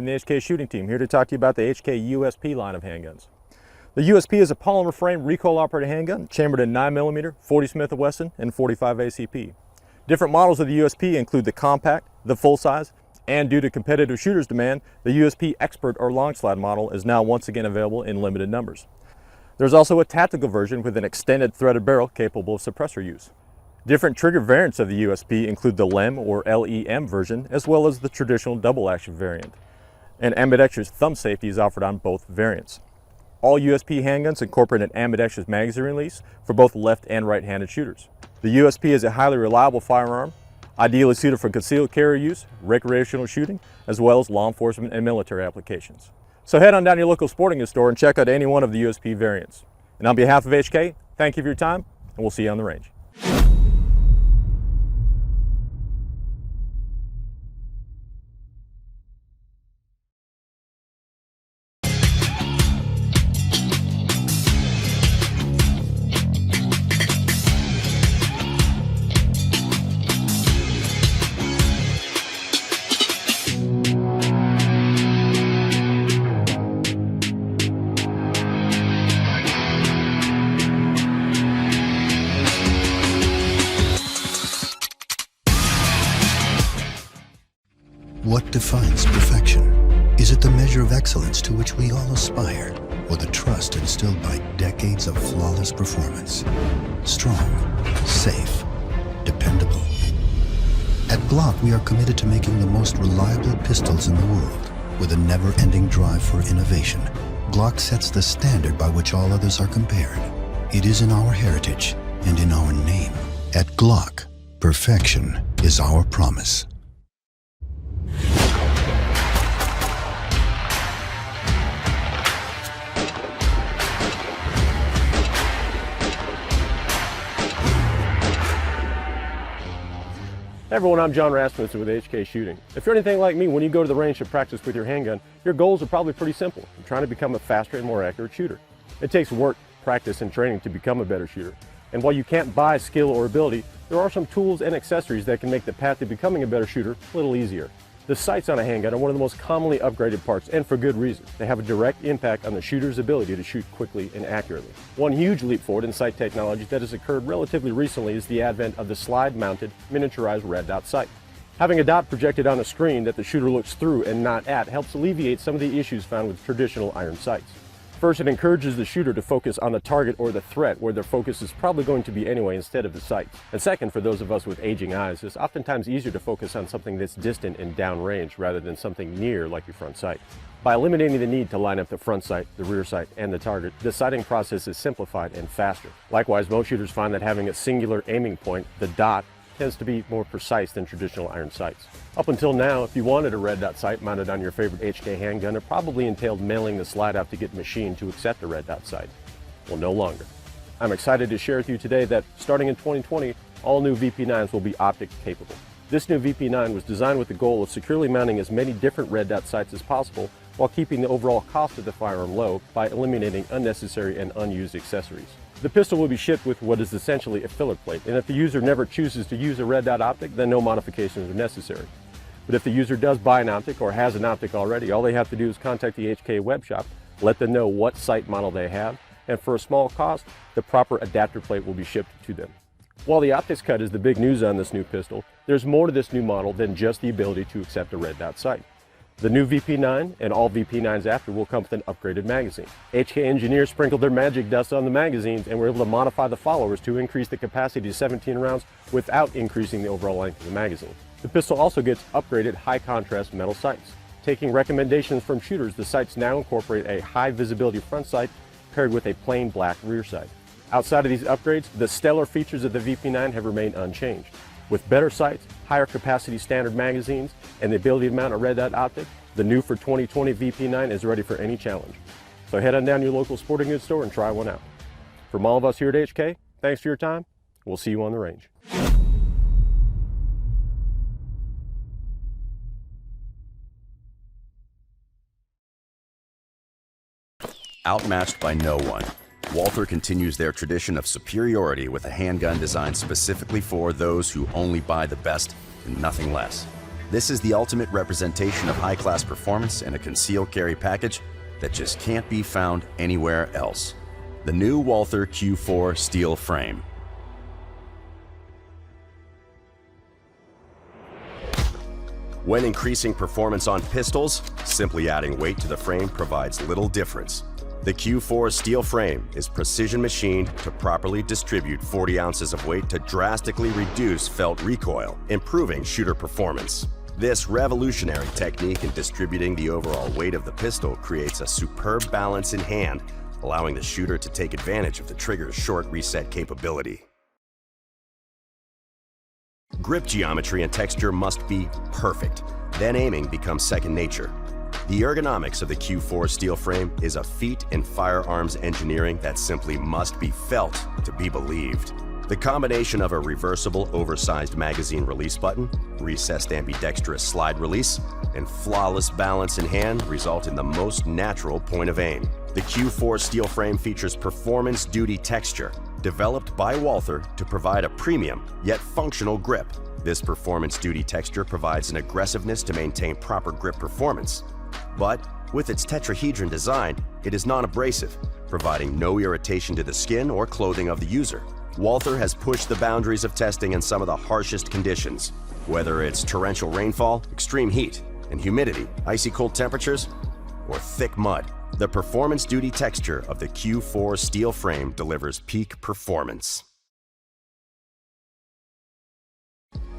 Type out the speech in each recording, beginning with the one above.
from the HK shooting team, here to talk to you about the HK USP line of handguns. The USP is a polymer frame recoil operated handgun chambered in 9mm, 40 Smith & Wesson, and 45 ACP. Different models of the USP include the compact, the full size, and due to competitive shooters' demand, the USP Expert or long slide model is now once again available in limited numbers. There's also a tactical version with an extended threaded barrel capable of suppressor use. Different trigger variants of the USP include the LEM or LEM version, as well as the traditional double action variant. And ambidextrous thumb safety is offered on both variants. All USP handguns incorporate an ambidextrous magazine release for both left and right-handed shooters. The USP is a highly reliable firearm, ideally suited for concealed carry use, recreational shooting, as well as law enforcement and military applications. So head on down to your local sporting goods store and check out any one of the USP variants. And on behalf of HK, thank you for your time, and we'll see you on the range. What defines perfection? Is it the measure of excellence to which we all aspire, or the trust instilled by decades of flawless performance? Strong, safe, dependable. At GLOCK, we are committed to making the most reliable pistols in the world, with a never-ending drive for innovation. GLOCK sets the standard by which all others are compared. It is in our heritage and in our name. At GLOCK, perfection is our promise. Hey everyone, I'm John Rasmussen with HK Shooting. If you're anything like me, when you go to the range to practice with your handgun, your goals are probably pretty simple. You're trying to become a faster and more accurate shooter. It takes work, practice, and training to become a better shooter. And while you can't buy skill or ability, there are some tools and accessories that can make the path to becoming a better shooter a little easier. The sights on a handgun are one of the most commonly upgraded parts, and for good reason. They have a direct impact on the shooter's ability to shoot quickly and accurately. One huge leap forward in sight technology that has occurred relatively recently is the advent of the slide-mounted, miniaturized red dot sight. Having a dot projected on a screen that the shooter looks through and not at helps alleviate some of the issues found with traditional iron sights. First, it encourages the shooter to focus on the target or the threat where their focus is probably going to be anyway instead of the sights. And second, for those of us with aging eyes, it's oftentimes easier to focus on something that's distant and downrange rather than something near like your front sight. By eliminating the need to line up the front sight, the rear sight, and the target, the sighting process is simplified and faster. Likewise, most shooters find that having a singular aiming point, the dot, tends to be more precise than traditional iron sights. Up until now, if you wanted a red dot sight mounted on your favorite HK handgun, it probably entailed mailing the slide out to get machined to accept a red dot sight. Well, no longer. I'm excited to share with you today that starting in 2020, all new VP9s will be optic capable. This new VP9 was designed with the goal of securely mounting as many different red dot sights as possible while keeping the overall cost of the firearm low by eliminating unnecessary and unused accessories. The pistol will be shipped with what is essentially a filler plate, and if the user never chooses to use a red dot optic, then no modifications are necessary. But if the user does buy an optic or has an optic already, all they have to do is contact the HK web shop, let them know what sight model they have, and for a small cost, the proper adapter plate will be shipped to them. While the optics cut is the big news on this new pistol, there's more to this new model than just the ability to accept a red dot sight. The new VP9 and all VP9s after will come with an upgraded magazine. HK engineers sprinkled their magic dust on the magazines and were able to modify the followers to increase the capacity to 17 rounds without increasing the overall length of the magazine. The pistol also gets upgraded high contrast metal sights. Taking recommendations from shooters, the sights now incorporate a high visibility front sight paired with a plain black rear sight. Outside of these upgrades, the stellar features of the VP9 have remained unchanged. With better sights, higher capacity standard magazines, and the ability to mount a red dot optic, the new for 2020 VP9 is ready for any challenge. So head on down to your local sporting goods store and try one out. From all of us here at HK, thanks for your time. We'll see you on the range. Outmatched by no one, Walther continues their tradition of superiority with a handgun designed specifically for those who only buy the best and nothing less. This is the ultimate representation of high-class performance in a concealed carry package that just can't be found anywhere else. The new Walther Q4 steel frame. When increasing performance on pistols, simply adding weight to the frame provides little difference. The Q4 steel frame is precision machined to properly distribute 40 ounces of weight to drastically reduce felt recoil, improving shooter performance. This revolutionary technique in distributing the overall weight of the pistol creates a superb balance in hand, allowing the shooter to take advantage of the trigger's short reset capability. Grip geometry and texture must be perfect, then aiming becomes second nature. The ergonomics of the Q4 steel frame is a feat in firearms engineering that simply must be felt to be believed. The combination of a reversible oversized magazine release button, recessed ambidextrous slide release, and flawless balance in hand result in the most natural point of aim. The Q4 steel frame features performance duty texture, developed by Walther to provide a premium yet functional grip. This performance duty texture provides an aggressiveness to maintain proper grip performance. But with its tetrahedron design, it is non-abrasive, providing no irritation to the skin or clothing of the user. Walther has pushed the boundaries of testing in some of the harshest conditions, whether it's torrential rainfall, extreme heat and humidity, icy cold temperatures, or thick mud. The performance duty texture of the Q4 steel frame delivers peak performance.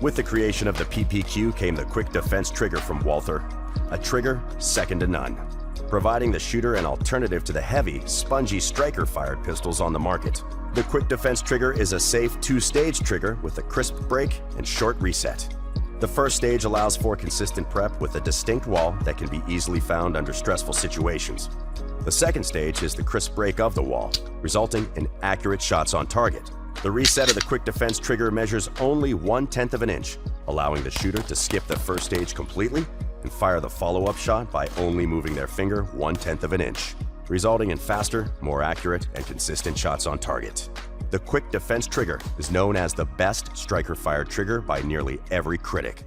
With the creation of the PPQ came the quick defense trigger from Walther, a trigger second to none, providing the shooter an alternative to the heavy, spongy striker-fired pistols on the market. The quick defense trigger is a safe two-stage trigger with a crisp break and short reset. The first stage allows for consistent prep with a distinct wall that can be easily found under stressful situations. The second stage is the crisp break of the wall, resulting in accurate shots on target. The reset of the quick defense trigger measures only 1/10 of an inch, allowing the shooter to skip the first stage completely and fire the follow-up shot by only moving their finger 1/10 of an inch, resulting in faster, more accurate, and consistent shots on target. The quick defense trigger is known as the best striker-fired trigger by nearly every critic.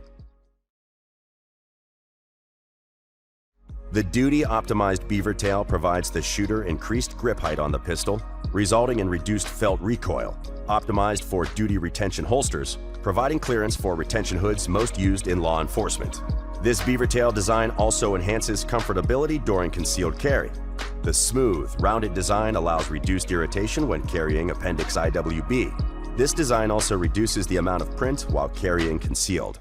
The duty-optimized beaver tail provides the shooter increased grip height on the pistol, resulting in reduced felt recoil, optimized for duty retention holsters, providing clearance for retention hoods most used in law enforcement. This beaver tail design also enhances comfortability during concealed carry. The smooth, rounded design allows reduced irritation when carrying Appendix IWB. This design also reduces the amount of print while carrying concealed.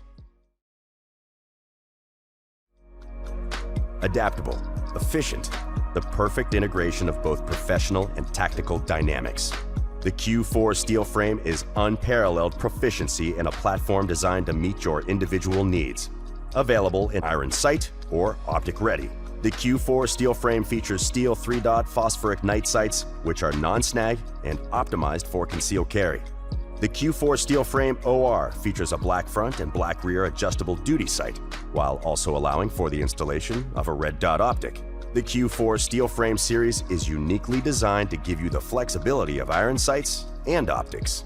Adaptable, efficient, the perfect integration of both professional and tactical dynamics. The Q4 steel frame is unparalleled proficiency in a platform designed to meet your individual needs. Available in iron sight or optic ready. The Q4 steel frame features steel 3-dot phosphoric night sights, which are non-snag and optimized for concealed carry. The Q4 steel frame OR features a black front and black rear adjustable duty sight, while also allowing for the installation of a red dot optic. The Q4 steel frame series is uniquely designed to give you the flexibility of iron sights and optics.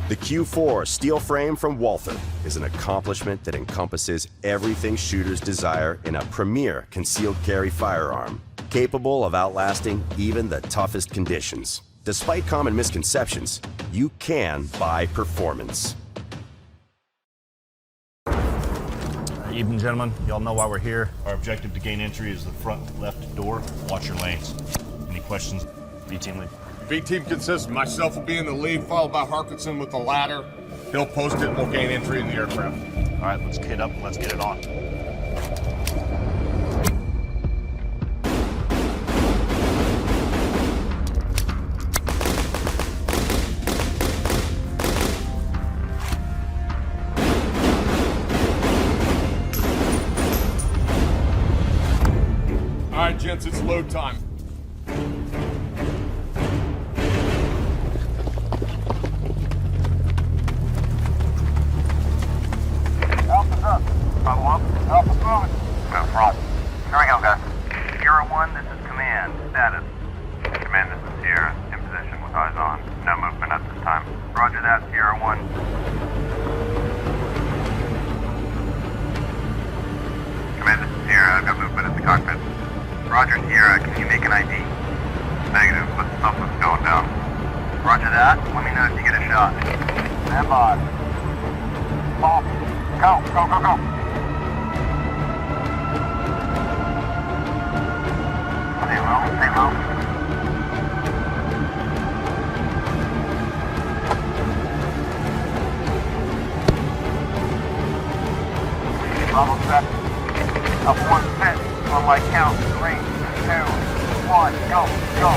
The Q4 steel frame from Walther is an accomplishment that encompasses everything shooters desire in a premier concealed carry firearm, capable of outlasting even the toughest conditions. Despite common misconceptions, you can buy performance. Evening, gentlemen. Y'all know why we're here. Our objective to gain entry is the front left door. Watch your lanes. Any questions? B-team lead. B-team consists of myself will be in the lead, followed by Harkinson with the ladder. He'll post it and we'll gain entry in the aircraft. All right, let's kit up and let's get it on. All right, gents, it's load time. Alpha's up. Follow up. Alpha's moving. Move front. Here we go, guys. Sierra 1, this is command. Status. Command, this is Sierra. In position with eyes on. No movement at this time. Roger that, Sierra 1. Command, this is Sierra. I've got movement at the cockpit. Roger, Sierra. Can you make an ID? Negative, but something's going down. Roger that. Let me know if you get a shot. Stand by. Ball. Go, go, go, go. Stay low, stay low. Level set. Up 1 set. On my count. 3, 2, 1. Go, go.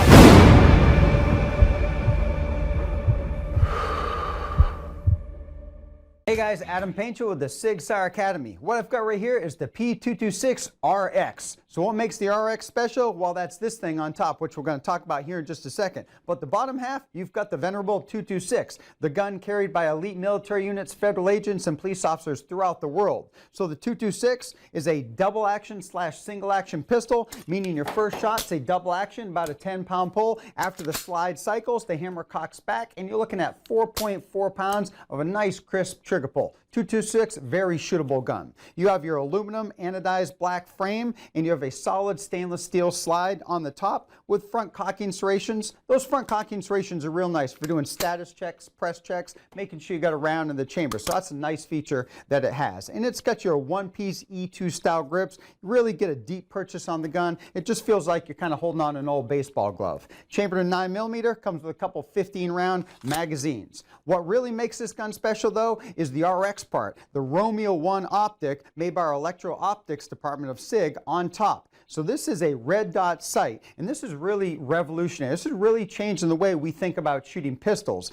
Hey guys, Adam Painter with the Sig Sauer Academy. What I've got right here is the P226 RX. So what makes the RX special? Well, that's this thing on top, which we're going to talk about here in just a second. But the bottom half, you've got the venerable 226, the gun carried by elite military units, federal agents, and police officers throughout the world. So the 226 is a double action / single action pistol, meaning your first shot's a double action, about a 10-pound pull. After the slide cycles, the hammer cocks back, and you're looking at 4.4 pounds of a nice crisp trigger pull. 226, very shootable gun. You have your aluminum anodized black frame, and you have a solid stainless steel slide on the top with front cocking serrations. Those front cocking serrations are real nice for doing status checks, press checks, making sure you got a round in the chamber. So that's a nice feature that it has. And it's got your one-piece E2 style grips. You really get a deep purchase on the gun. It just feels like you're kind of holding on an old baseball glove. Chambered in 9mm, comes with a couple 15-round magazines. What really makes this gun special, though, is the RX part, the Romeo 1 optic made by our electro-optics department of SIG on top. So this is a red dot sight, and this is really revolutionary. This is really changing the way we think about shooting pistols.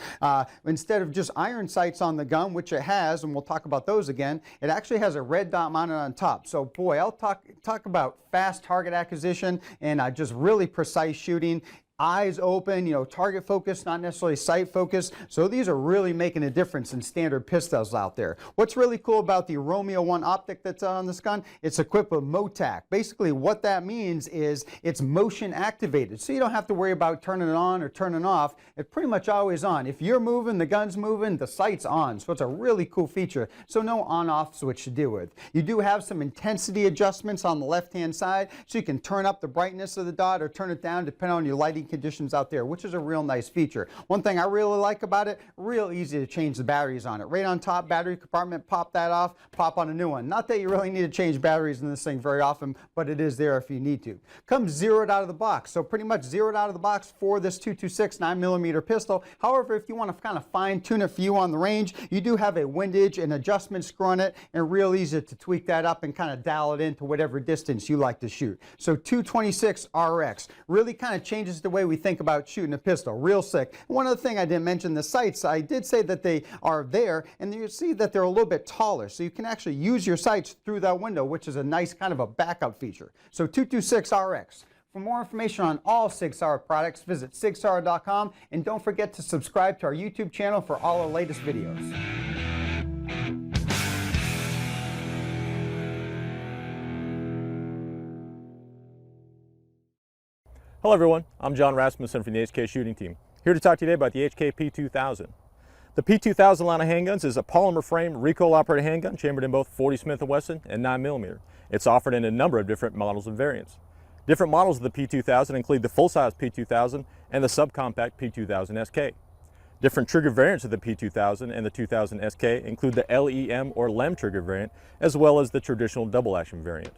Instead of just iron sights on the gun, which it has, and we'll talk about those again, it actually has a red dot mounted on top. So boy, I'll talk about fast target acquisition and just really precise shooting. Eyes open, target focus, not necessarily sight focus. So these are really making a difference in standard pistols out there. What's really cool about the Romeo 1 optic that's on this gun, it's equipped with MOTAC. Basically what that means is it's motion activated. So you don't have to worry about turning it on or turning off. It's pretty much always on. If you're moving, the gun's moving, the sight's on. So it's a really cool feature. So no on-off switch to deal with. You do have some intensity adjustments on the left-hand side, so you can turn up the brightness of the dot or turn it down depending on your lighting conditions out there, which is a real nice feature. One thing I really like about it, real easy to change the batteries on it. Right on top, battery compartment, pop that off, pop on a new one. Not that you really need to change batteries in this thing very often, but it is there if you need to. Comes zeroed out of the box, so pretty much zeroed out of the box for this 226 9mm pistol. However, if you want to kind of fine tune it for you on the range, you do have a windage and adjustment screw on it, and real easy to tweak that up and kind of dial it into whatever distance you like to shoot. So 226 RX really kind of changes the way we think about shooting a pistol. Real sick. One other thing I didn't mention, the sights, I did say that they are there, and you see that they're a little bit taller, so you can actually use your sights through that window, which is a nice kind of a backup feature. So 226 RX. For more information on all Sig Sauer products, visit sigsauer.com, and don't forget to subscribe to our YouTube channel for all our latest videos. Hello everyone, I'm John Rasmussen from the HK shooting team, here to talk to you today about the HK P2000. The P2000 line of handguns is a polymer frame recoil operated handgun chambered in both 40 Smith & Wesson and 9mm. It's offered in a number of different models and variants. Different models of the P2000 include the full-size P2000 and the subcompact P2000 SK. Different trigger variants of the P2000 and the 2000 SK include the LEM or LEM trigger variant, as well as the traditional double action variant.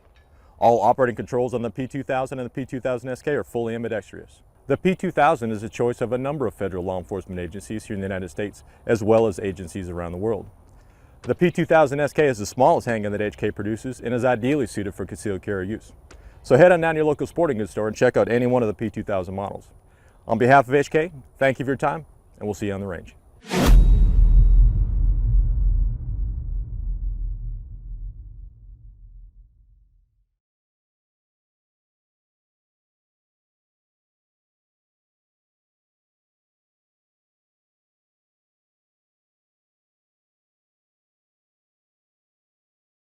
All operating controls on the P2000 and the P2000 SK are fully ambidextrous. The P2000 is a choice of a number of federal law enforcement agencies here in the United States, as well as agencies around the world. The P2000 SK is the smallest handgun that HK produces and is ideally suited for concealed carry use. So head on down to your local sporting goods store and check out any one of the P2000 models. On behalf of HK, thank you for your time, and we'll see you on the range.